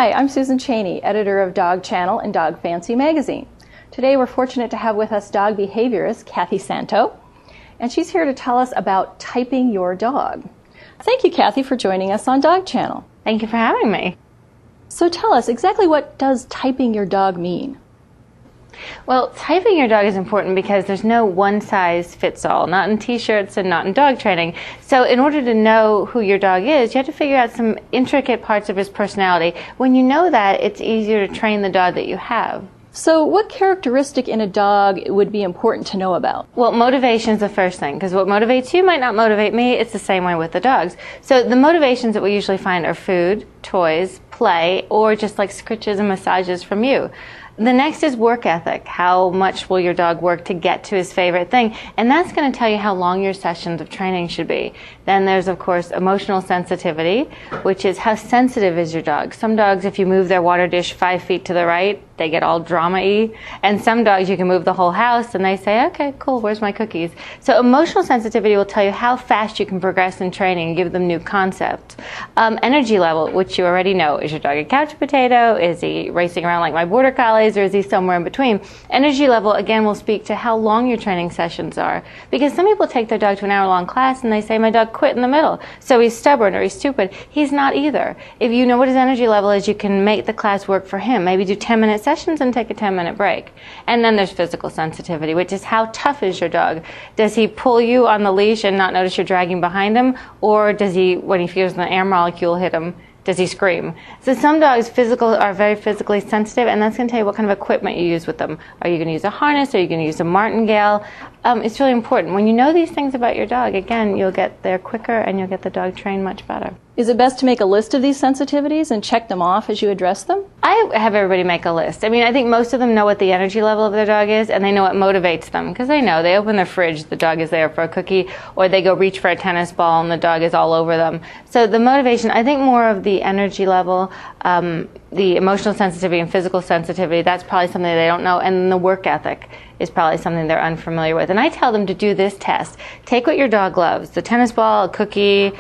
Hi, I'm Susan Cheney, editor of DogChannel and Dog Fancy magazine. Today we're fortunate to have with us dog behaviorist Kathy Santo, and she's here to tell us about typing your dog. Thank you, Kathy, for joining us on DogChannel. Thank you for having me. So tell us, exactly what does typing your dog mean? Well, typing your dog is important because there's no one size fits all, not in t-shirts and not in dog training. So in order to know who your dog is, you have to figure out some intricate parts of his personality. When you know that, it's easier to train the dog that you have. So what characteristic in a dog would be important to know about? Well, motivation is the first thing, because what motivates you might not motivate me. It's the same way with the dogs. So the motivations that we usually find are food, toys, play, or just like scritches and massages from you. The next is work ethic. How much will your dog work to get to his favorite thing? And that's going to tell you how long your sessions of training should be. Then there's, of course, emotional sensitivity, which is how sensitive is your dog. Some dogs, if you move their water dish 5 feet to the right, they get all drama-y. And some dogs, you can move the whole house and they say, okay, cool, where's my cookies? So emotional sensitivity will tell you how fast you can progress in training and give them new concepts. Energy level, which you already know. Is your dog a couch potato? Is he racing around like my border collies, or is he somewhere in between? Energy level, again, will speak to how long your training sessions are. Because some people take their dog to an hour-long class and they say, my dog quit in the middle. So he's stubborn or he's stupid. He's not either. If you know what his energy level is, you can make the class work for him. Maybe do 10-minute sessions and take a 10-minute break. And then there's physical sensitivity, which is how tough is your dog? Does he pull you on the leash and not notice you're dragging behind him? Or does he, when he feels the air molecule hit him, does he scream? So some dogs are very physically sensitive, and that's going to tell you what kind of equipment you use with them. Are you going to use a harness? Are you going to use a martingale? It's really important. When you know these things about your dog, again, you'll get there quicker and you'll get the dog trained much better. Is it best to make a list of these sensitivities and check them off as you address them? I have everybody make a list. I mean, I think most of them know what the energy level of their dog is, and they know what motivates them, because they know. They open their fridge, the dog is there for a cookie, or they go reach for a tennis ball and the dog is all over them. So the motivation, I think more of the energy level, the emotional sensitivity and physical sensitivity, that's probably something they don't know, and the work ethic is probably something they're unfamiliar with. And I tell them to do this test. Take what your dog loves, the tennis ball, a cookie,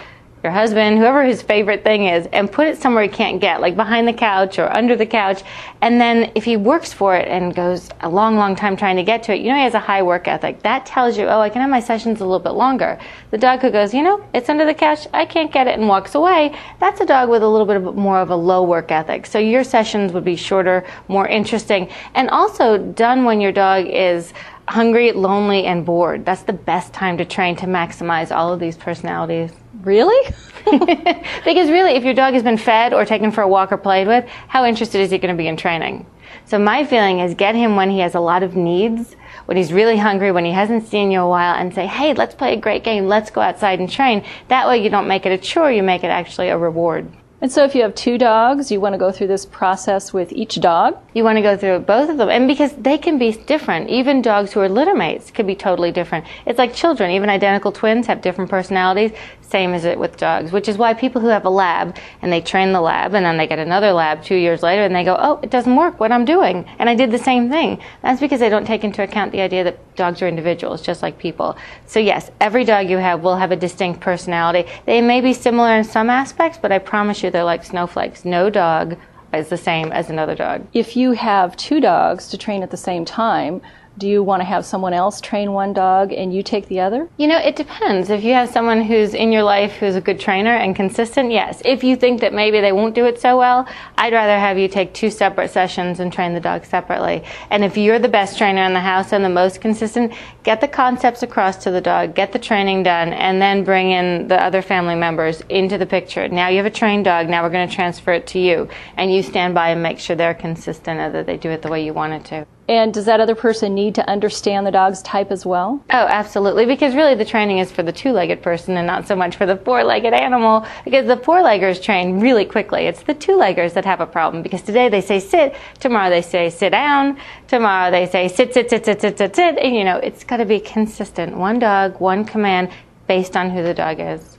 your husband, whoever his favorite thing is, and put it somewhere he can't get, like behind the couch or under the couch. And then if he works for it and goes a long, long time trying to get to it, you know he has a high work ethic. That tells you, oh, I can have my sessions a little bit longer. The dog who goes, you know, it's under the couch, I can't get it, and walks away, that's a dog with a little bit more of a low work ethic. So your sessions would be shorter, more interesting, and also done when your dog is hungry, lonely, and bored. That's the best time to train to maximize all of these personalities. Really? Because really, if your dog has been fed or taken for a walk or played with, how interested is he going to be in training? So my feeling is get him when he has a lot of needs, when he's really hungry, when he hasn't seen you a while, and say, hey, let's play a great game, let's go outside and train. That way you don't make it a chore, you make it actually a reward. And so if you have 2 dogs, you want to go through this process with each dog? You want to go through both of them. And because they can be different. Even dogs who are litter mates could be totally different. It's like children. Even identical twins have different personalities. Same as it with dogs, which is why people who have a lab and they train the lab and then they get another lab 2 years later and they go, oh, it doesn't work what I'm doing. And I did the same thing. That's because they don't take into account the idea that dogs are individuals, just like people. So yes, every dog you have will have a distinct personality. They may be similar in some aspects, but I promise you they're like snowflakes. No dog is the same as another dog. If you have 2 dogs to train at the same time, do you want to have someone else train one dog and you take the other? You know, it depends. If you have someone who's in your life who's a good trainer and consistent, yes. If you think that maybe they won't do it so well, I'd rather have you take 2 separate sessions and train the dog separately. And if you're the best trainer in the house and the most consistent, get the concepts across to the dog, get the training done, and then bring in the other family members into the picture. Now you have a trained dog, now we're going to transfer it to you. And you stand by and make sure they're consistent and that they do it the way you want it to. And does that other person need to understand the dog's type as well? Oh, absolutely, because really the training is for the 2-legged person and not so much for the 4-legged animal, because the 4-leggers train really quickly. It's the 2-leggers that have a problem, because today they say sit, tomorrow they say sit down, tomorrow they say sit, sit, sit, sit, sit, sit, sit, and you know, it's got to be consistent. One dog, one command, based on who the dog is.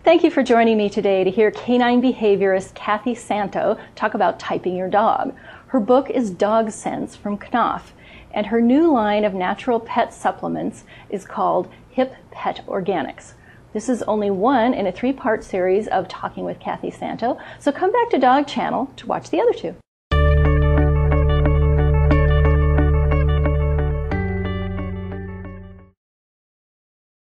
Thank you for joining me today to hear canine behaviorist Kathy Santo talk about typing your dog. Her book is Dog Sense from Knopf, and her new line of natural pet supplements is called Hip Pet Organics. This is only one in a 3-part series of Talking with Kathy Santo, so come back to DogChannel to watch the other 2.